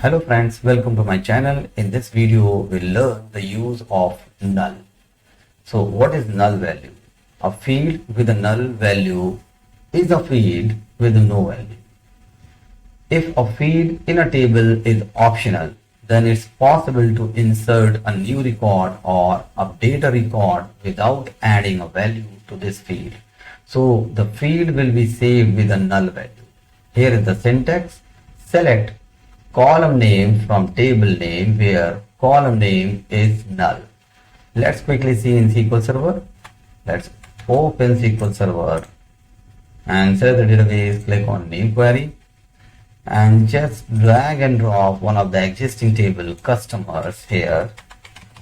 Hello friends, welcome to my channel. In this video, we'll learn the use of null. So what is null value? A field with a null value is a field with no value. If a field in a table is optional, then it's possible to insert a new record or update a record without adding a value to this field. So the field will be saved with a null value. Here is the syntax. Select column name from table name where column name is null. Let's quickly see in SQL Server. Let's open SQL Server and select the database, click on name query and just drag and drop one of the existing table customers here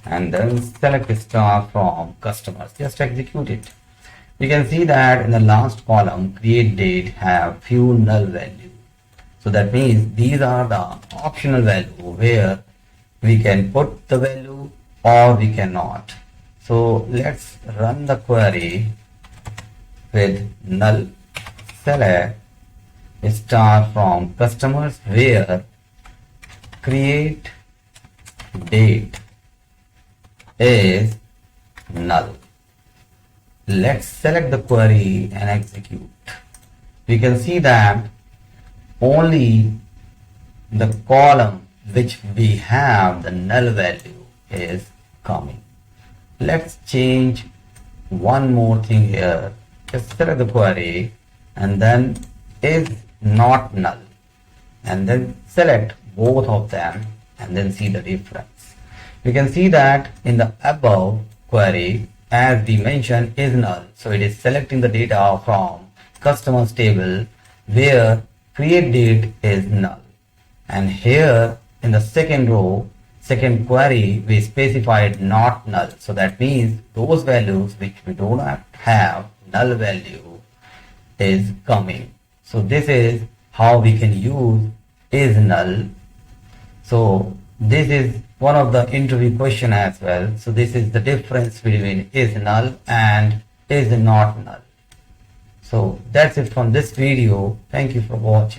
and then select star from customers. Just execute it. You can see that in the last column create date have few null values. So that means these are the optional value where we can put the value or we cannot. So let's run the query with null select star from customers where create date is null. Let's select the query and execute. We can see that only the column which we have the null value is coming. Let's change one more thing here. Just select the query and then is not null and then select both of them and then see the difference. You can see that in the above query, as we mentioned, is null. So it is selecting the data from customers table where create date is null. And here in the second row, second query, we specified not null. So that means those values which we do not have null value is coming. So this is how we can use is null. So this is one of the interview question as well. So this is the difference between is null and is not null. So that's it from this video. Thank you for watching.